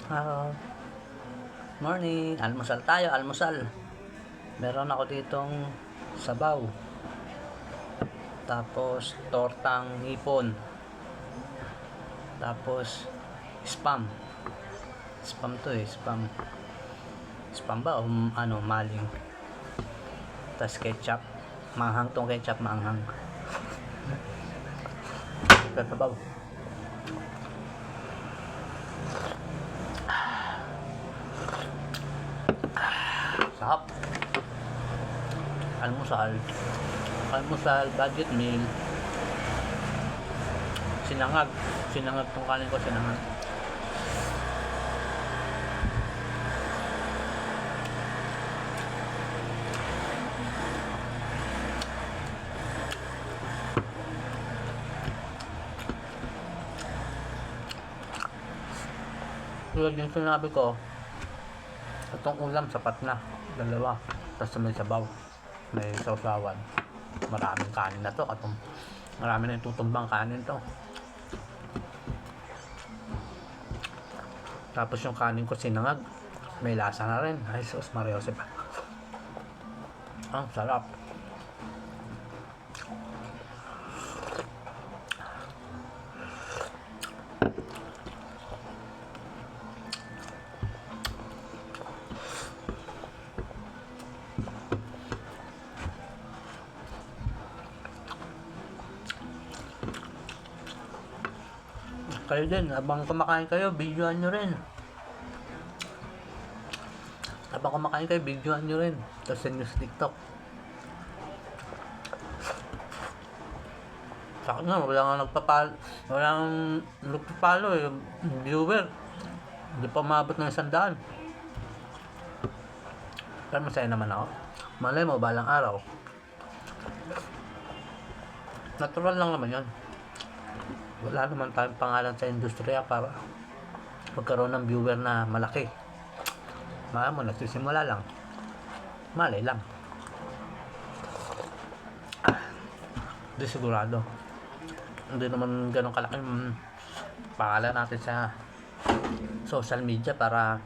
Ah, morning, almusal tayo, almusal. Meron ako ditong sabaw. Tapos tortang hipon. Tapos spam. Spam to eh, spam. Spam ba o maling. Tapos ketchup. Manghang tong ketchup, manghang. Sabaw. Sarap. Almusal, budget meal. Sinangag tong kanin ko, sinangag. Tulad yung sinabi ko, itong ulam sapat na, dalawa. Tapos may sabaw, may sausawan. Maraming kanin na to, marami na itutumbang kanin to. Tapos yung kanin ko sinangag, may lasa na rin. Ay sus, Maria Jose pa. Ang sarap. Kayo din, habang kumakain kayo, videoan nyo rin. Habang kumakain kayo, videoan nyo rin. Tapos send nyo sa TikTok. Sa akin nga, walang nagpapalo eh. Viewer. Hindi pa umabot ng 100. Pero masaya naman ako. Malay mo, balang araw. Natural lang naman yan. Wala naman tayong pangalan sa industriya para magkaroon ng viewer na malaki. Malay mo, nagsisimula lang. Malay lang. Hindi sigurado. Hindi naman ganun kalaki pangalan natin sa social media para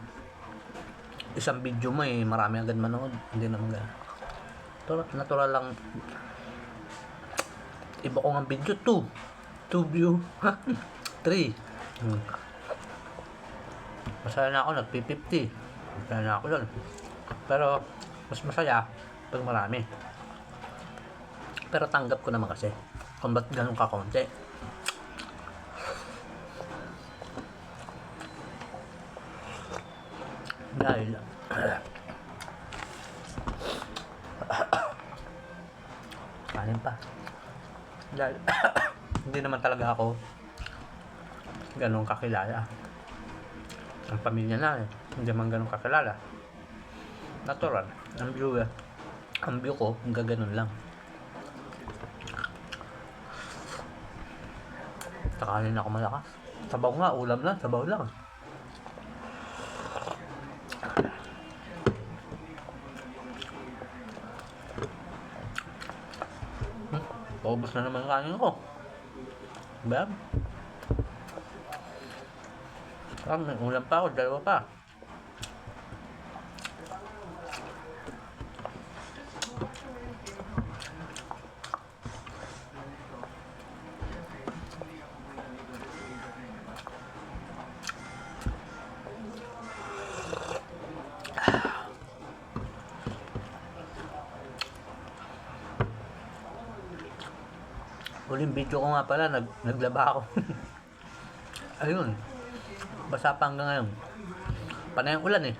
isang video mo eh marami agad manood. Hindi naman ganun. Natural lang. Iba ko ng video 2 view 3 masaya na ako, nagpi-50 masaya na ako yun, pero mas masaya pag marami. Pero tanggap ko naman kasi kung ba't ganun ka konti. Dahil kanin pa dahil hindi naman talaga ako ganun kakilala. Ang pamilya na eh, hindi naman ganun kakilala. Natural, ang view ko, hanggang ganun lang. Kakanin ako malakas. Sabaw nga, ulam lang, sabaw lang. Paubos na naman kanin ko. Bam. May ulam pa ako, dalawa pa. Huling video ko nga pala, naglaba ako. Ayun. Basa pa hanggang ngayon. Panay ang ulan eh.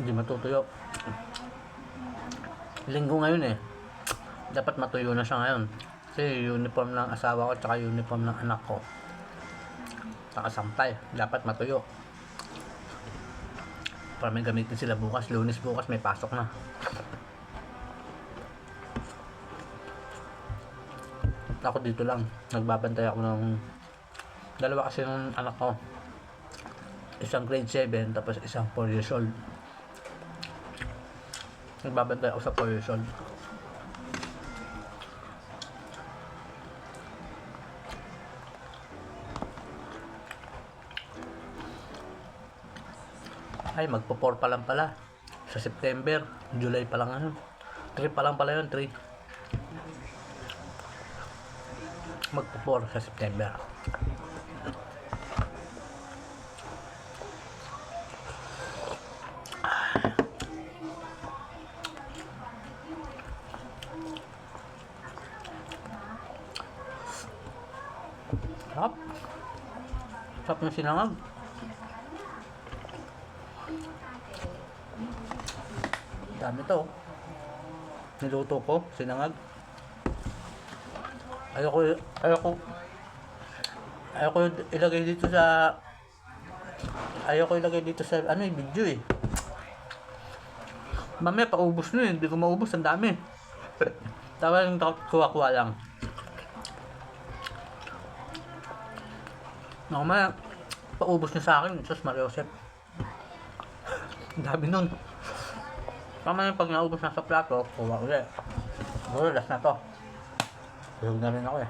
Hindi matutuyo. Linggo ngayon eh. Dapat matuyo na siya ngayon. Kasi uniform ng asawa ko tsaka uniform ng anak ko. Nakasampay. Dapat matuyo. Para may gamitin sila bukas. Lunes bukas may pasok na. Ako dito lang, nagbabantay ako ng dalawa kasi ng anak ko, isang grade 7 tapos isang 4 years old. Nagbabantay ako sa 4 years old. Ay, magpo-4 pa lang pala. Sa September, July pa lang ano. 3 pa lang pala yun, 3. Magpo-4 sa September. Sarap. Sarap ng sinangag. Dami to. Niluto ko, sinangag. Ayoko ilagay dito sa ano video eh. Mamaya paubos na hindi ko maubos, ang dami. Tawa yung kuha-kuha lang. Mamaya paubos na sa akin, Sus Maria Josep. Ang dami nun. Mamaya pag naubos na sa plato, kuha ulit. Siguro last na to. Tulog na rin ako eh.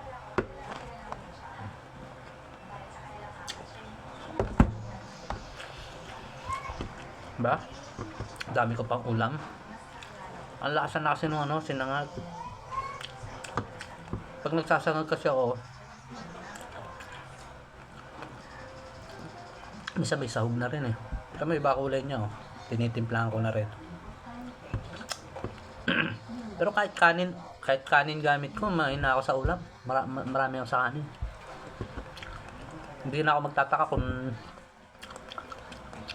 Ba? Dami ko pang ulam. Ang lasa na kasi nung sinangag. Pag nagsasangag kasi ako, minsan may sahog na rin eh. Pero may iba kulay niya oh. Tinitimplahan ko na rin. Pero kahit kanin gamit ko, mahina ako sa ulam. Marami ako sa kanin. Hindi na ako magtataka kung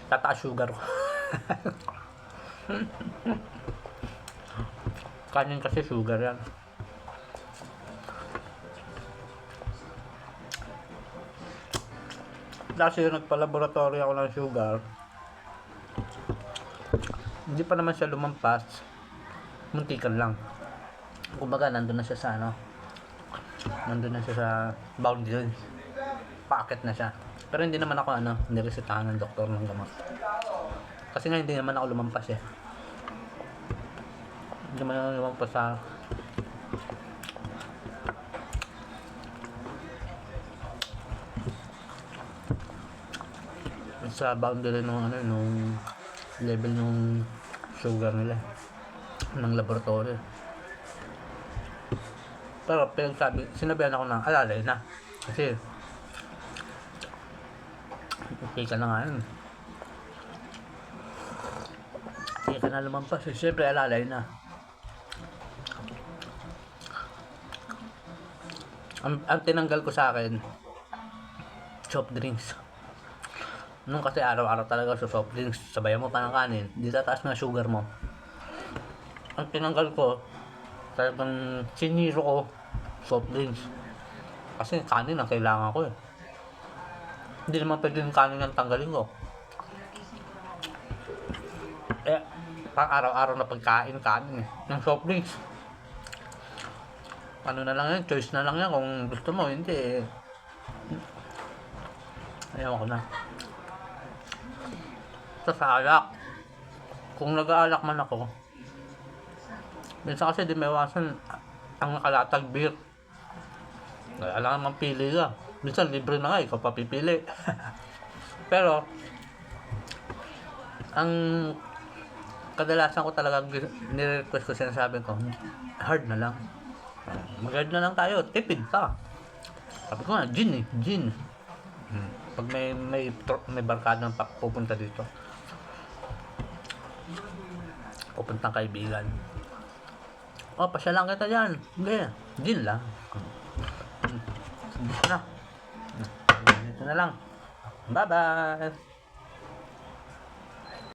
tataas sugar ko. Kanin kasi sugar yan. Kasi nagpa-laboratory ako ng sugar, hindi pa naman siya lumampas, muntikan lang. Kumbaga nandun na siya sa boundary, packet na siya. Pero hindi naman ako niresetahan ng doktor ng gamot, kasi nga hindi naman ako lumampas eh. Hindi naman ako lumampas sa boundary nung level nung sugar nila ng laboratory. Pero sinabihan ako ng alalay na, kasi okay ka na nga yun, okay ka na lumampas eh. Siyempre alalay na. Ang tinanggal ko sa akin, soft drinks. Nung kasi araw-araw talaga sa soft drinks, sabayan mo pa ng kanin, di tataas na sugar mo. Ang tinanggal ko, talagang siniro ko, soft drinks. Kasi kanin ang kailangan ko eh. Hindi naman pwede yung kanin ang tanggalin ko. Eh, pang araw-araw na pagkain, kanin eh. Yung soft drinks, ano na lang yan, choice na lang yan kung gusto mo, hindi eh. Ayaw ko na. Sa alak, kung nag-aalak man ako, minsan kasi di may iwasan ang nakalatag beer. Alam naman pili ka. Minsan libre na nga, ikaw papipili. Pero ang kadalasan ko talaga nire-request ko, sinasabi ko, hard na lang. Mag-hard na lang tayo, tipid pa. Sabi ko nga, gin. Pag may barkada ng pupunta dito, pupuntang kaibigan, pasya lang kita dyan. Hindi, gin lang. Dito na lang. Bye bye.